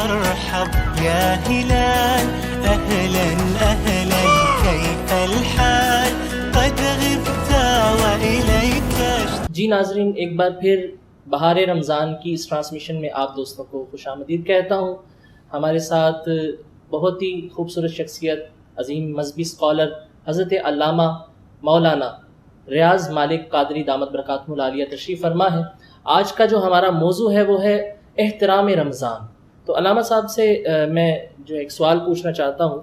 مرحب يا هلال أهلا أهلا كيف الحال قد غبت وإليك. جی ناظرین، ایک بار پھر بہار رمضان کی اس ٹرانسمیشن میں آپ دوستوں کو خوش آمدید کہتا ہوں. ہمارے ساتھ بہت ہی خوبصورت شخصیت، عظیم مذہبی اسکالر حضرت علامہ مولانا ریاض مالک قادری دامت برکاتہ العالیہ تشریف فرما ہے. آج کا جو ہمارا موضوع ہے وہ ہے احترام رمضان. تو علامہ صاحب سے میں جو ایک سوال پوچھنا چاہتا ہوں،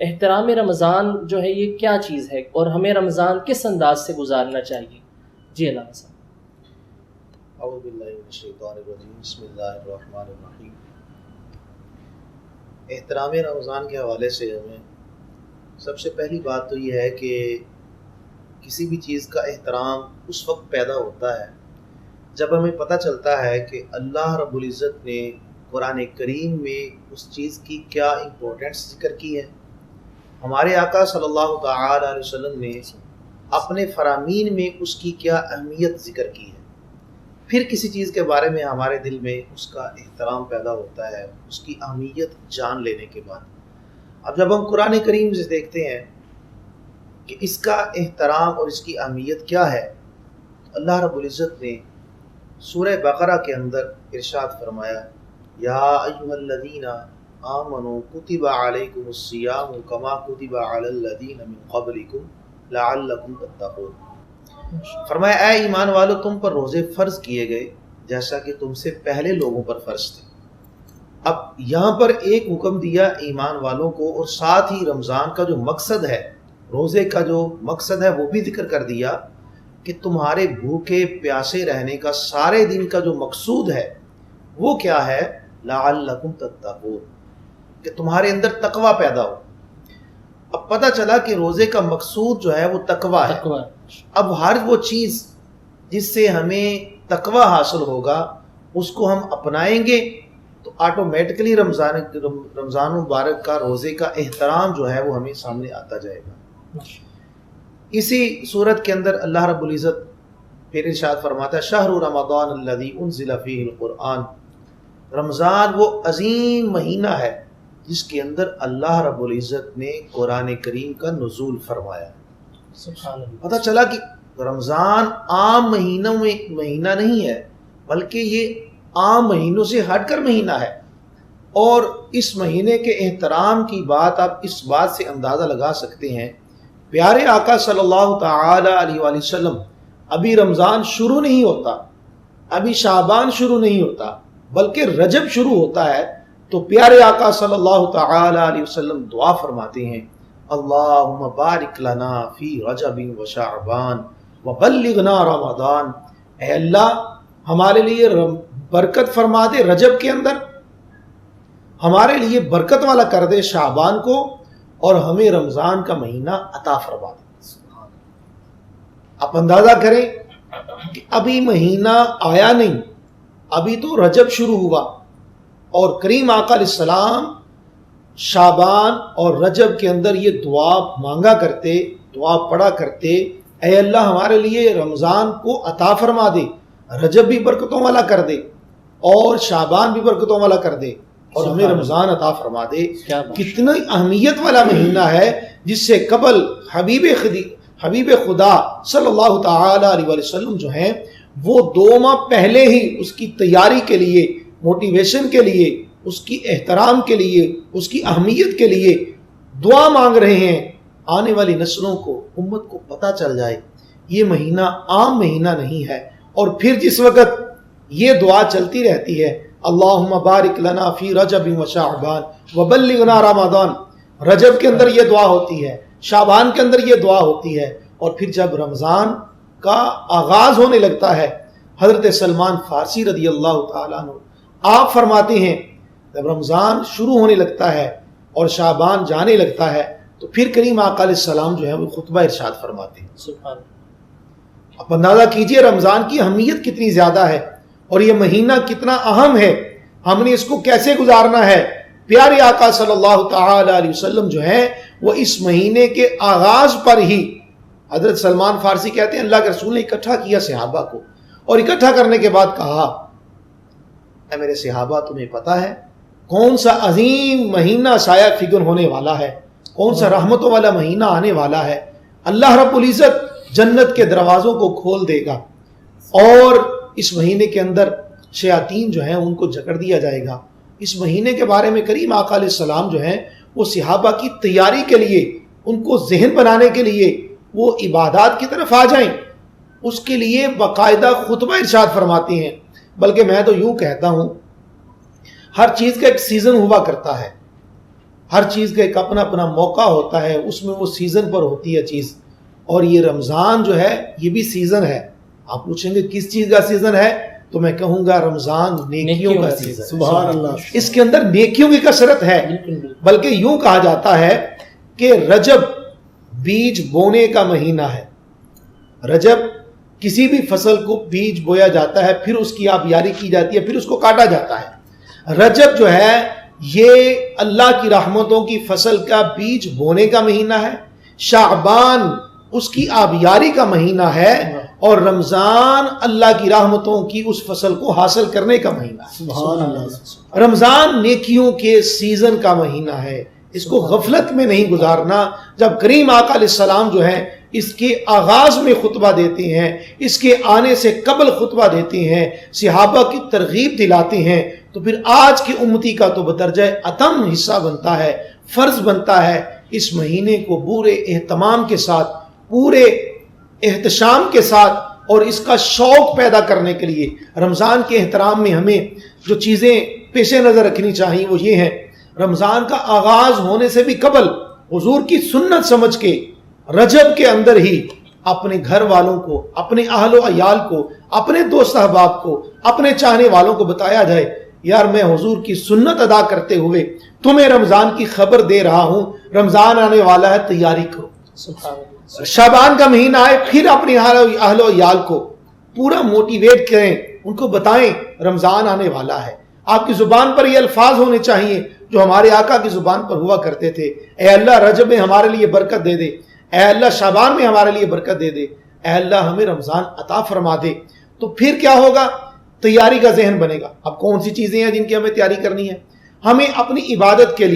احترام رمضان جو ہے یہ کیا چیز ہے اور ہمیں رمضان کس انداز سے گزارنا چاہیے؟ جی علامہ صاحب. اعوذ باللہ من الشیطان الرجیم، بسم اللہ الرحمن الرحیم. احترام رمضان کے حوالے سے ہمیں سب سے پہلی بات تو یہ ہے کہ کسی بھی چیز کا احترام اس وقت پیدا ہوتا ہے جب ہمیں پتہ چلتا ہے کہ اللہ رب العزت نے قرآن کریم میں اس چیز کی کیا امپورٹنس ذکر کی ہے. ہمارے آقا صلی اللہ تعالی علیہ وسلم نے اپنے فرامین میں اس کی کیا اہمیت ذکر کی ہے. پھر کسی چیز کے بارے میں ہمارے دل میں اس کا احترام پیدا ہوتا ہے اس کی اہمیت جان لینے کے بعد. اب جب ہم قرآن کریم سے دیکھتے ہیں کہ اس کا احترام اور اس کی اہمیت کیا ہے، اللہ رب العزت نے سورہ بقرہ کے اندر ارشاد فرمایا، یا ایھا الذین آمنوا کتب علیکم الصیام کما کتب علی الذین من قبلکم لعلکم تتقون. فرمایا اے ایمان والو، تم پر روزے فرض کیے گئے جیسا کہ تم سے پہلے لوگوں پر فرض تھے. اب یہاں پر ایک حکم دیا ایمان والوں کو، اور ساتھ ہی رمضان کا جو مقصد ہے، روزے کا جو مقصد ہے وہ بھی ذکر کر دیا کہ تمہارے بھوکے پیاسے رہنے کا سارے دن کا جو مقصود ہے وہ کیا ہے، لعلکم تتقون، کہ تمہارے اندر تقوی پیدا ہو. اب پتہ چلا کہ روزے کا مقصود جو ہے وہ تقوی ہے. اب ہر وہ چیز جس سے ہمیں تقوی حاصل ہوگا اس کو ہم اپنائیں گے تو آٹومیٹکلی رمضان مبارک کا روزے کا احترام جو ہے وہ ہمیں سامنے آتا جائے گا. اسی صورت کے اندر اللہ رب العزت پھر ارشاد فرماتا ہے، شہر رمضان الذی انزل فیہ القرآن. رمضان وہ عظیم مہینہ ہے جس کے اندر اللہ رب العزت نے قرآن کریم کا نزول فرمایا. پتہ چلا کہ رمضان عام مہینوں میں مہینہ نہیں ہے، بلکہ یہ عام مہینوں سے ہٹ کر مہینہ ہے. اور اس مہینے کے احترام کی بات آپ اس بات سے اندازہ لگا سکتے ہیں، پیارے آقا صلی اللہ تعالی علیہ وآلہ وسلم ابھی رمضان شروع نہیں ہوتا، ابھی شعبان شروع نہیں ہوتا، بلکہ رجب شروع ہوتا ہے تو پیارے آقا صلی اللہ تعالی علیہ وسلم دعا فرماتے ہیں، اللہم بارک لنا فی رجب و شعبان وبلغنا رمضان. اے اللہ ہمارے لیے برکت فرما دے رجب کے اندر، ہمارے لیے برکت والا کر دے شعبان کو، اور ہمیں رمضان کا مہینہ عطا فرما دے. آپ اندازہ کریں کہ ابھی مہینہ آیا نہیں، ابھی تو رجب شروع ہوا، اور کریم آقا علیہ السلام شعبان اور رجب کے اندر یہ دعا مانگا کرتے، دعا پڑھا کرتے، اے اللہ ہمارے لیے رمضان کو عطا فرما دے، رجب بھی برکتوں والا کر دے اور شعبان بھی برکتوں والا کر دے، اور ہمیں رمضان عطا فرما دے. کتنی اہمیت والا مہینہ ہے جس سے قبل حبیب خدا صلی اللہ تعالی علیہ وسلم جو ہیں وہ 2 ماہ پہلے ہی اس کی تیاری کے لیے، موٹیویشن کے لیے، اس کی احترام کے لیے، اس کی اہمیت کے لیے دعا مانگ رہے ہیں. آنے والی نسلوں کو، امت کو پتہ چل جائے یہ مہینہ عام مہینہ نہیں ہے. اور پھر جس وقت یہ دعا چلتی رہتی ہے، اللہم بارک لنا فی رجب و شعبان وبلغنا رمضان، رجب کے اندر یہ دعا ہوتی ہے، شعبان کے اندر یہ دعا ہوتی ہے، اور پھر جب رمضان کا آغاز ہونے لگتا ہے، حضرت سلمان فارسی رضی اللہ تعالیٰ عنہ آپ فرماتے ہیں جب رمضان شروع ہونے لگتا ہے اور شعبان جانے لگتا ہے تو پھر کریم آقا علیہ السلام جو ہے وہ خطبہ ارشاد فرماتے ہیں. سبحان اللہ. آپ اندازہ کیجئے رمضان کی اہمیت کتنی زیادہ ہے اور یہ مہینہ کتنا اہم ہے، ہم نے اس کو کیسے گزارنا ہے. پیارے آقا صلی اللہ تعالی علیہ وسلم جو ہیں وہ اس مہینے کے آغاز پر ہی، حضرت سلمان فارسی کہتے ہیں اللہ کے رسول نے اکٹھا کیا صحابہ کو، اور اکٹھا کرنے کے بعد کہا، اے میرے صحابہ تمہیں پتہ ہے کون سا عظیم مہینہ سایہ فگن ہونے والا ہے, کون سا رحمتوں والا مہینہ آنے والا ہے. اللہ رب العزت جنت کے دروازوں کو کھول دے گا اور اس مہینے کے اندر شیاطین جو ہیں ان کو جکڑ دیا جائے گا. اس مہینے کے بارے میں کریم آقا علیہ السلام جو ہیں وہ صحابہ کی تیاری کے لیے, ان کو ذہن بنانے کے لیے وہ عبادات کی طرف آ جائیں, اس کے لیے باقاعدہ خطبہ ارشاد فرماتے ہیں. بلکہ میں تو یوں کہتا ہوں ہر چیز کا ایک سیزن ہوا کرتا ہے, ہر چیز کا ایک اپنا اپنا موقع ہوتا ہے, اس میں وہ سیزن پر ہوتی ہے چیز. اور یہ رمضان جو ہے یہ بھی سیزن ہے. آپ پوچھیں گے کس چیز کا سیزن ہے, تو میں کہوں گا رمضان نیکیوں کا سیزن. سبحان اللہ. اس کے اندر نیکیوں کی کثرت ہے. بلکہ یوں کہا جاتا ہے کہ رجب بیج بونے کا مہینہ ہے. رجب کسی بھی فصل کو بیج بویا جاتا ہے, پھر اس کی آبیاری کی جاتی ہے, پھر اس کو کاٹا جاتا ہے. رجب جو ہے یہ اللہ کی رحمتوں کی فصل کا بیج بونے کا مہینہ ہے, شعبان اس کی آبیاری کا مہینہ ہے, اور رمضان اللہ کی رحمتوں کی اس فصل کو حاصل کرنے کا مہینہ ہے. سبحان اللہ. رمضان نیکیوں کے سیزن کا مہینہ ہے, اس کو غفلت میں نہیں گزارنا. جب کریم آقا علیہ السلام جو ہیں اس کے آغاز میں خطبہ دیتے ہیں, اس کے آنے سے قبل خطبہ دیتے ہیں, صحابہ کی ترغیب دلاتے ہیں, تو پھر آج کی امتی کا تو بدرجہ اتم حصہ بنتا ہے, فرض بنتا ہے اس مہینے کو پورے اہتمام کے ساتھ, پورے احتشام کے ساتھ اور اس کا شوق پیدا کرنے کے لیے. رمضان کے احترام میں ہمیں جو چیزیں پیش نظر رکھنی چاہیے وہ یہ ہیں, رمضان کا آغاز ہونے سے بھی قبل حضور کی سنت سمجھ کے رجب کے اندر ہی اپنے گھر والوں کو, اپنے اہل و عیال کو, اپنے دوست احباب کو, اپنے چاہنے والوں کو بتایا جائے یار میں حضور کی سنت ادا کرتے ہوئے تمہیں رمضان کی خبر دے رہا ہوں, رمضان آنے والا ہے, تیاری کرو. شعبان کا مہینہ آئے پھر اپنے اہل و عیال کو پورا موٹیویٹ کریں, ان کو بتائیں رمضان آنے والا ہے. آپ کی زبان پر یہ الفاظ ہونے چاہیے جو ہمارے آقا کی زبان پر ہوا کرتے تھے, اے اللہ رجب میں ہمارے لیے برکت دے دے, اے اللہ شعبان میں ہمارے لیے برکت دے دے, اے اللہ ہمیں رمضان عطا فرما دے. تو پھر کیا ہوگا, تیاری کا ذہن بنے گا. اب کون سی چیزیں ہیں جن کی ہمیں تیاری کرنی ہے؟ ہمیں اپنی عبادت کے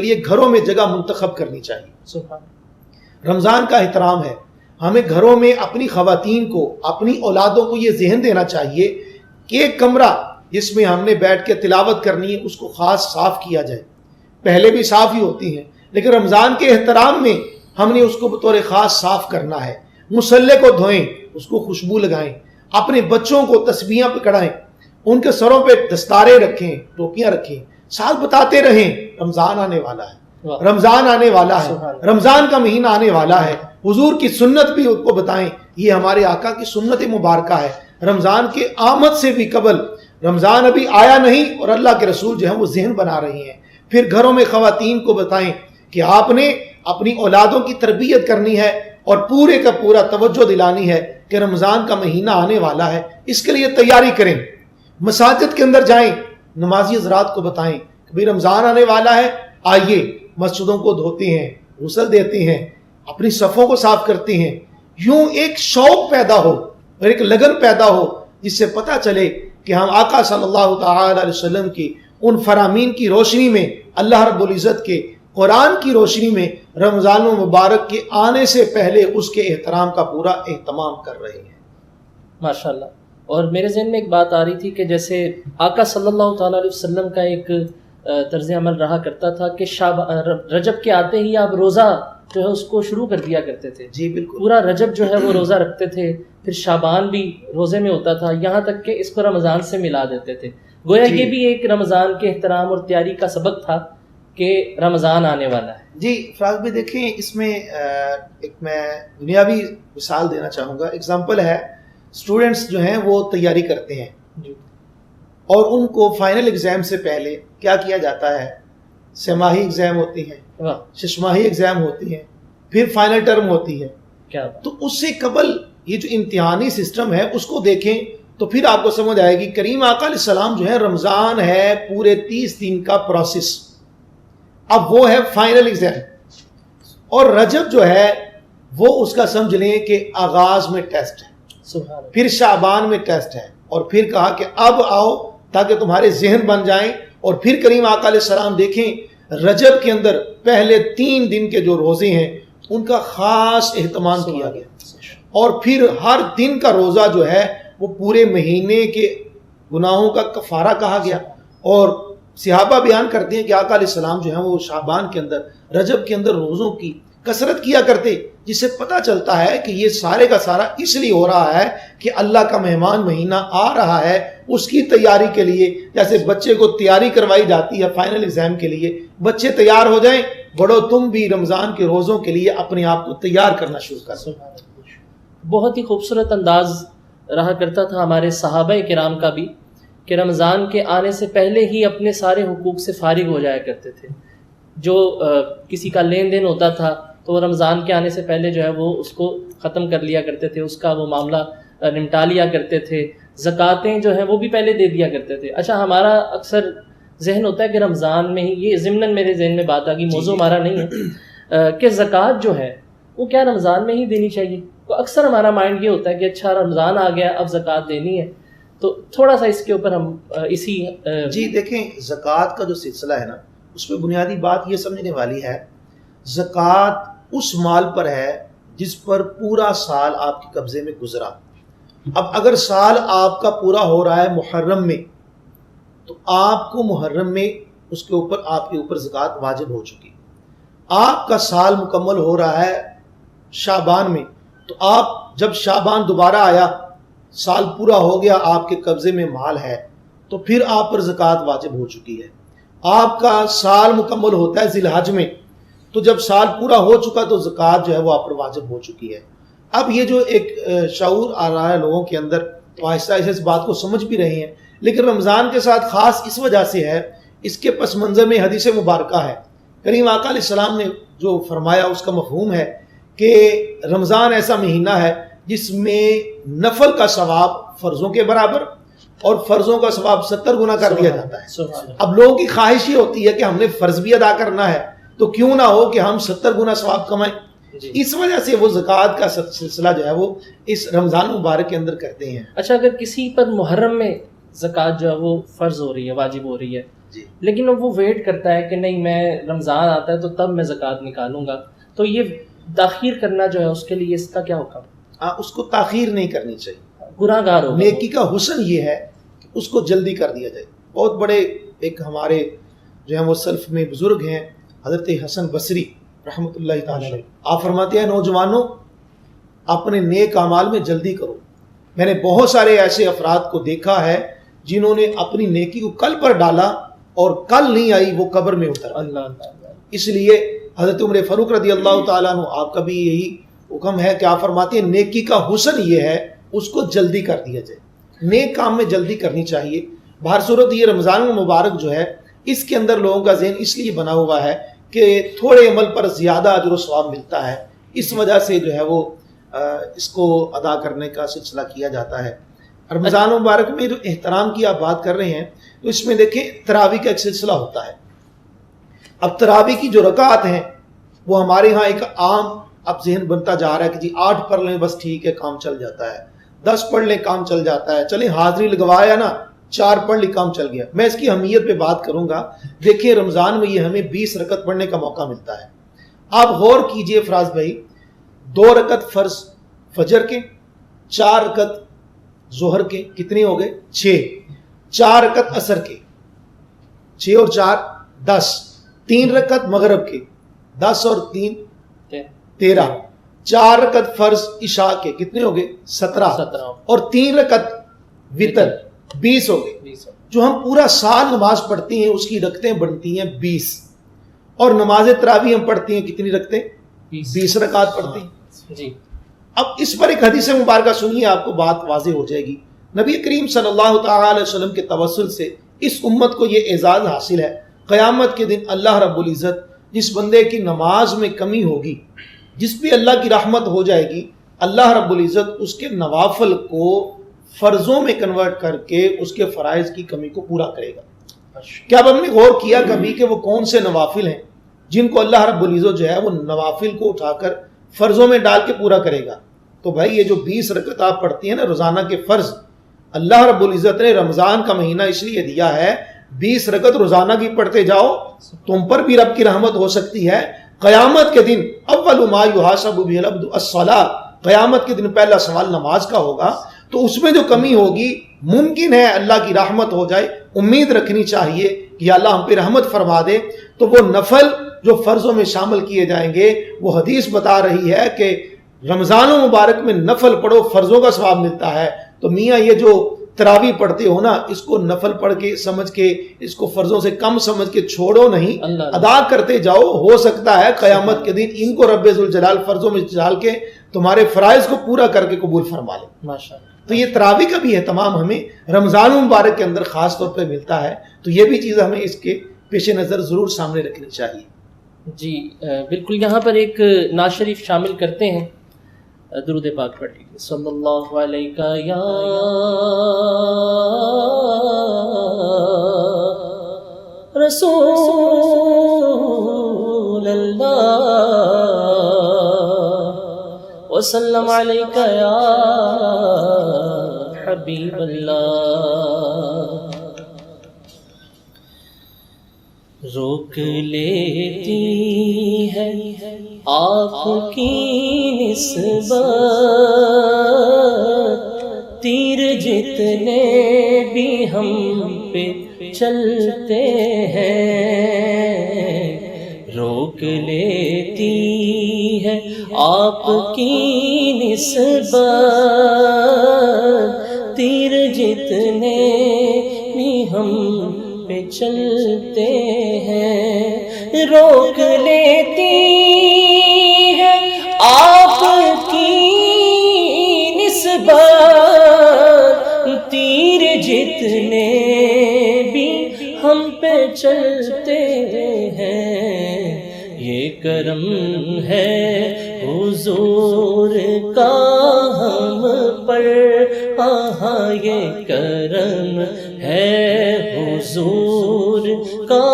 لیے گھروں میں جگہ منتخب کرنی چاہیے. رمضان کا احترام ہے, ہمیں گھروں میں اپنی خواتین کو, اپنی اولادوں کو یہ ذہن دینا چاہیے کہ ایک کمرہ جس میں ہم نے بیٹھ کے تلاوت کرنی ہے اس کو خاص صاف کیا جائے. پہلے بھی صاف ہی ہوتی ہیں لیکن رمضان کے احترام میں ہم نے اس کو بطور خاص صاف کرنا ہے. مصلے کو دھوئیں, اس کو خوشبو لگائیں, اپنے بچوں کو تسبیحاں پکڑائیں, ان کے سروں پہ دستاریں رکھیں, ٹوپیاں رکھیں, ساتھ بتاتے رہیں رمضان آنے والا ہے, رمضان آنے والا ہے, رمضان کا مہینہ آنے والا ہے. حضور کی سنت بھی ان کو بتائیں, یہ ہمارے آقا کی سنت مبارکہ ہے. رمضان کے آمد سے بھی قبل, رمضان ابھی آیا نہیں اور اللہ کے رسول جو ہیں وہ ذہن بنا رہی ہیں. پھر گھروں میں خواتین کو بتائیں کہ آپ نے اپنی اولادوں کی تربیت کرنی ہے اور پورے کا پورا توجہ دلانی ہے کہ رمضان کا مہینہ آنے والا ہے, اس کے لیے تیاری کریں. مساجد کے اندر جائیں, نمازی حضرات کو بتائیں کہ بھئی رمضان آنے والا ہے, آئیے مسجدوں کو دھوتے ہیں, غسل دیتے ہیں, اپنی صفوں کو صاف کرتے ہیں. یوں ایک شوق پیدا ہو اور ایک لگن پیدا ہو جس سے پتہ چلے کہ ہم آقا صلی اللہ تعالی علیہ وسلم کی ان فرامین کی روشنی میں, اللہ رب العزت کے قرآن کی روشنی میں رمضان المبارک کے آنے سے پہلے اس کے احترام کا پورا اہتمام کر رہے ہیں. ماشاءاللہ. اور میرے ذہن میں ایک بات آ رہی تھی کہ جیسے آقا صلی اللہ تعالیٰ علیہ وسلم کا ایک طرز عمل رہا کرتا تھا کہ رجب کے آتے ہی آپ روزہ جو ہے اس کو شروع کر دیا کرتے تھے. جی بالکل. پورا رجب جو ہے وہ روزہ رکھتے تھے, پھر شعبان بھی روزے میں ہوتا تھا, یہاں تک کہ اس کو رمضان سے ملا دیتے تھے. گویا یہ بھی ایک رمضان کے احترام اور تیاری کا سبق تھا کہ رمضان آنے والا ہے. جی فراز بھائی دیکھیں, اس میں ایک میں دنیاوی مثال دینا چاہوں گا. اگزامپل ہے, اسٹوڈنٹس جو ہیں وہ تیاری کرتے ہیں اور ان کو فائنل ایگزام سے پہلے کیا کیا جاتا ہے, سہ-ماہی ایگزام ہوتی ہیں, ششماہی ایگزام ہوتی ہیں, پھر فائنل ٹرم ہوتی ہے. تو اس سے قبل یہ جو امتحانی سسٹم ہے اس کو دیکھیں تو پھر آپ کو سمجھ آئے گی. کریم آقا علیہ السلام جو ہے, رمضان ہے پورے 30 دن کا پروسیس, اب وہ ہے فائنل ایگزام, اور رجب جو ہے وہ اس کا سمجھ لیں کہ آغاز میں ٹیسٹ ہے, پھر شعبان میں ٹیسٹ ہے, اور پھر کہا کہ اب آؤ تاکہ تمہارے ذہن بن جائیں. اور پھر کریم آقا علیہ السلام دیکھیں رجب کے اندر پہلے 3 دن کے جو روزے ہیں ان کا خاص اہتمام کیا گیا, اور پھر ہر دن کا روزہ جو ہے وہ پورے مہینے کے گناہوں کا کفارہ کہا گیا. اور صحابہ بیان کرتے ہیں کہ آقا علیہ السلام جو ہیں وہ شعبان کے اندر, رجب کے اندر روزوں کی کثرت کیا کرتے, جس سے پتہ چلتا ہے کہ یہ سارے کا سارا اس لیے ہو رہا ہے کہ اللہ کا مہمان مہینہ آ رہا ہے, اس کی تیاری کے لیے. جیسے بچے کو تیاری کروائی جاتی ہے فائنل ایگزام کے لیے, بچے تیار ہو جائیں, بڑو تم بھی رمضان کے روزوں کے لیے اپنے آپ کو تیار کرنا شروع کر دو. بہت ہی خوبصورت انداز رہا کرتا تھا ہمارے صحابہ کرام کا بھی کہ رمضان کے آنے سے پہلے ہی اپنے سارے حقوق سے فارغ ہو جایا کرتے تھے. جو کسی کا لین دین ہوتا تھا تو وہ رمضان کے آنے سے پہلے جو ہے وہ اس کو ختم کر لیا کرتے تھے, اس کا وہ معاملہ نمٹا لیا کرتے تھے. زکوٰتیں جو ہیں وہ بھی پہلے دے دیا کرتے تھے. اچھا, ہمارا اکثر ذہن ہوتا ہے کہ رمضان میں ہی, یہ ضمناً میرے ذہن میں بات آ گئی, موضوع ہمارا نہیں ہے, کہ زکوٰۃ جو ہے وہ کیا رمضان میں ہی دینی چاہیے؟ تو اکثر ہمارا مائنڈ یہ ہوتا ہے کہ اچھا رمضان آ گیا اب زکوٰۃ دینی ہے. تو تھوڑا سا اس کے اوپر ہم اسی جی دیکھیں, زکوٰۃ کا جو سلسلہ ہے نا اس میں بنیادی بات یہ سمجھنے والی ہے, زکوٰۃ اس مال پر ہے جس پر پورا سال آپ کے قبضے میں گزرا. اب اگر سال آپ کا پورا ہو رہا ہے محرم میں تو آپ کو محرم میں اس کے اوپر آپ کے اوپر زکوٰۃ واجب ہو چکی. آپ کا سال مکمل ہو رہا ہے شعبان میں تو آپ جب شعبان دوبارہ آیا, سال پورا ہو گیا, آپ کے قبضے میں مال ہے تو پھر آپ پر زکوٰۃ واجب ہو چکی ہے. آپ کا سال مکمل ہوتا ہے ذی الحج میں تو جب سال پورا ہو چکا تو زکوٰۃ جو ہے وہ آپ پر واجب ہو چکی ہے. اب یہ جو ایک شعور آ رہا ہے لوگوں کے اندر تو آہستہ آہستہ اس بات کو سمجھ بھی رہے ہیں, لیکن رمضان کے ساتھ خاص اس وجہ سے ہے, اس کے پس منظر میں حدیث مبارکہ ہے. کریم آقا علیہ السلام نے جو فرمایا اس کا مفہوم ہے کہ رمضان ایسا مہینہ ہے جس میں نفل کا ثواب فرضوں کے برابر اور فرضوں کا ثواب 70 گنا کر دیا جاتا ہے. اب لوگوں کی خواہش یہ ہوتی ہے کہ ہم نے فرض بھی ادا کرنا ہے تو کیوں نہ ہو کہ ہم 70 گنا ثواب کمائیں. اس وجہ سے وہ زکوٰۃ کا سلسلہ جو ہے وہ اس رمضان مبارک کے اندر کرتے ہیں. اچھا, اگر کسی پر محرم میں زکوٰۃ جو ہے وہ فرض ہو رہی ہے, واجب ہو رہی ہے, لیکن وہ ویٹ کرتا ہے کہ نہیں میں رمضان آتا ہے تو تب میں زکوٰۃ نکالوں گا, تو یہ تاخیر کرنا جو ہے اس کے لیے اس کا کیا حکم؟ اس کو تاخیر نہیں کرنی چاہیے, گناہ گار ہوگا. نیکی کا حسن یہ ہے کہ اس کو جلدی کر دیا جائے. بہت بڑے ایک ہمارے جو ہیں وہ سلف میں بزرگ ہیں, حضرت حسن بصری رحمۃ اللہ تعالی علیہ, آپ فرماتے ہیں نوجوانوں اپنے نیک اعمال میں جلدی کرو. میں نے بہت سارے ایسے افراد کو دیکھا ہے جنہوں نے اپنی نیکی کو کل پر ڈالا اور کل نہیں آئی وہ قبر میں اتر. اس لیے حضرت عمر فاروق رضی اللہ تعالیٰ عنہ, آپ کا بھی یہی حکم ہے کہ آپ فرماتے ہیں نیکی کا حسن یہ ہے اس کو جلدی کر دیا جائے, نیک کام میں جلدی کرنی چاہیے. بہر صورت یہ رمضان مبارک جو ہے اس کے اندر لوگوں کا ذہن اس لیے بنا ہوا ہے کہ تھوڑے عمل پر زیادہ اجر و ثواب ملتا ہے, اس وجہ سے جو ہے وہ اس کو ادا کرنے کا سلسلہ کیا جاتا ہے. رمضان مبارک میں جو احترام کی آپ بات کر رہے ہیں تو اس میں دیکھیں تراویح کا ایک سلسلہ ہوتا ہے. اب تراویح کی جو رکعات ہیں وہ ہمارے ہاں ایک عام اب ذہن بنتا جا رہا ہے کہ جی 8 پڑھ لیں بس ٹھیک ہے کام چل جاتا ہے, 10 پڑھ لیں کام چل جاتا ہے, چلیں حاضری لگوایا نا 4 پڑھ لی کام چل گیا. میں اس کی اہمیت پہ بات کروں گا. دیکھیں رمضان میں یہ ہمیں 20 رکعت پڑھنے کا موقع ملتا ہے. آپ غور کیجئے فراز بھائی, 2 رکعت فرض فجر کے, 4 رکعت ظہر کے, کتنے ہو گئے 6, 4 رکعت عصر کے, 6 اور 4 10, 3 رکعت مغرب کے, 10 اور 3 13, 4 رکعت فرض عشاء کے, کتنے ہو گئے 17, اور 3 رکعت وتر 20 ہو گئے. جو ہم پورا سال نماز پڑھتے ہیں اس کی رکعتیں بنتی ہیں 20, اور نماز تراویح ہم پڑھتے ہیں کتنی رکعتیں 20 رکعت پڑھتے ہیں. جی اب اس پر ایک حدیث مبارکہ سنیے, آپ کو بات واضح ہو جائے گی. نبی کریم صلی اللہ تعالی علیہ وسلم کے توسل سے اس امت کو یہ اعزاز حاصل ہے, قیامت کے دن اللہ رب العزت جس بندے کی نماز میں کمی ہوگی, جس پہ اللہ کی رحمت ہو جائے گی, اللہ رب العزت اس کے نوافل کو فرضوں میں کنورٹ کر کے اس کے فرائض کی کمی کو پورا کرے گا. کیا اب ہم نے غور کیا کبھی کہ وہ کون سے نوافل ہیں جن کو اللہ رب العزت جو ہے وہ نوافل کو اٹھا کر فرضوں میں ڈال کے پورا کرے گا؟ تو بھائی یہ جو 20 رکعت آپ پڑھتی ہیں نا روزانہ کے فرض, اللہ رب العزت نے رمضان کا مہینہ اس لیے دیا ہے 20 رکعت روزانہ کی پڑھتے جاؤ، تم پر بھی رب کی رحمت ہو سکتی ہے۔ قیامت کے دن اول ما یحاسب به العبد الصلاۃ، قیامت کے دن پہلا سوال نماز کا ہوگا، تو اس میں جو کمی ہوگی ممکن ہے اللہ کی رحمت ہو جائے، امید رکھنی چاہیے کہ اللہ ہم پہ رحمت فرما دے۔ تو وہ نفل جو فرضوں میں شامل کیے جائیں گے، وہ حدیث بتا رہی ہے کہ رمضان مبارک میں نفل پڑھو، فرضوں کا ثواب ملتا ہے۔ تو میاں یہ جو تراویح پڑھتے ہو نا، اس کو نفل پڑھ کے سمجھ کے، اس کو فرضوں سے کم سمجھ کے چھوڑو نہیں، ادا کرتے جاؤ۔ ہو سکتا ہے قیامت کے دن ان کو رب ذوالجلال فرضوں میں ڈال کے تمہارے فرائض کو پورا کر کے قبول فرما لے۔ ماشاءاللہ۔ تو یہ تراویح کا بھی اہتمام ہمیں رمضان مبارک کے اندر خاص طور پہ ملتا ہے، تو یہ بھی چیز ہمیں اس کے پیش نظر ضرور سامنے رکھنی چاہیے۔ جی بالکل، یہاں پر ایک نعت شریف شامل کرتے ہیں، درود پاک پڑھ لیجیے۔ صلی اللہ علیہ یا رسول اللہ وسلم علیک یا حبیب اللہ۔ روک لیتی ہے آپ کی نسبت، تیر جتنے بھی ہم پہ چلتے ہیں، روک لیتی ہے آپ کی نسبت، تیر جتنے بھی ہم پہ چلتے ہیں، روک لیتی ہے آپ کی نسبت، تیر جتنے بھی ہم پہ چلتے ہیں، یہ کرم ہے حضور کا ہم پر، ہاں یہ کرم ہے حضور کا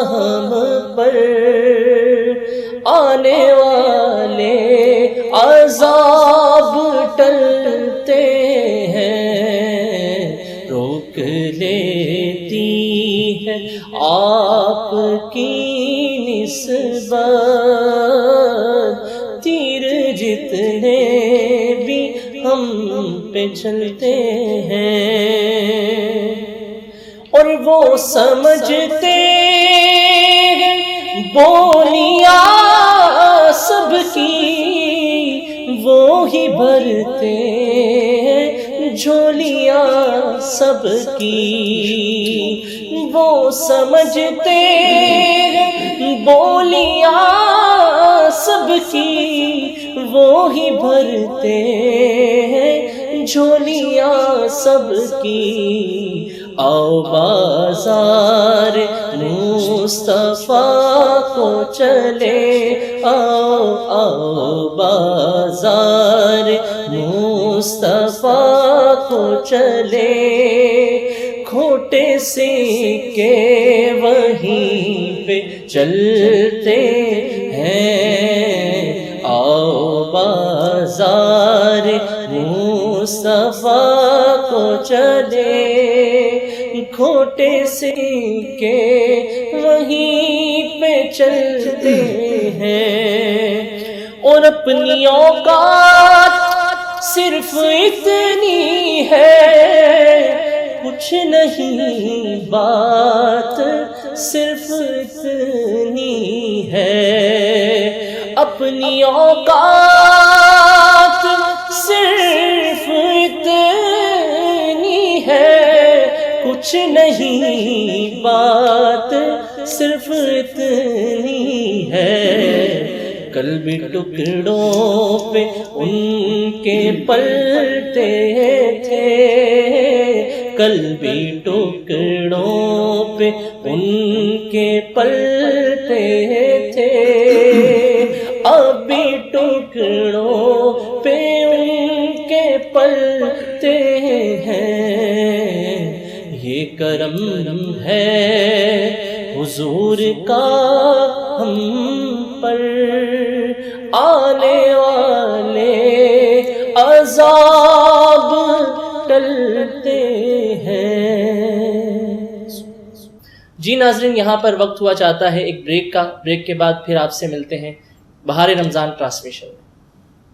ہم پر، آنے والے عذاب ٹلتے ہیں، روک لیتی ہے آپ کی نسبت، تیر جتنے بھی ہم پہ چلتے ہیں، اور وہ سمجھتے ہیں بولیاں سب کی، وہی بھرتے ہیں جھولیاں سب کی، وہ سمجھتے ہیں بولیاں سب کی، وہی بھرتے ہیں جھولیاں سب کی، آؤ بازار مصطفیٰ کو چلے، آؤ آؤ بازار مصطفیٰ کو چلے، کھوٹے سکے وہیں پہ چلتے ہیں، آؤ بازار مصطفیٰ کو چلے، کھوٹے سکے وہیں پہ چلتے ہیں، اور اپنی اوقات صرف اتنی ہے، کچھ نہیں بات صرف اتنی ہے، اپنی اوقات صرف اتنی ہے، کچھ نہیں بات صرف اتنی ہے، کل بھی ٹکڑوں پہ ان کے پلتے تھے، کل بھی ٹکڑوں پہ ان کے پلتے تھے، اب بھی ٹکڑوں پہ ان کے پلتے ہیں، یہ کرم ہے حضور کا ہم پر، آنے والے عذاب ٹلتے جی ناظرین، یہاں پر وقت ہوا چاہتا ہے ایک بریک کا. بریک کے بعد پھر آپ سے ملتے ہیں بہار رمضان ٹرانسمیشن میں.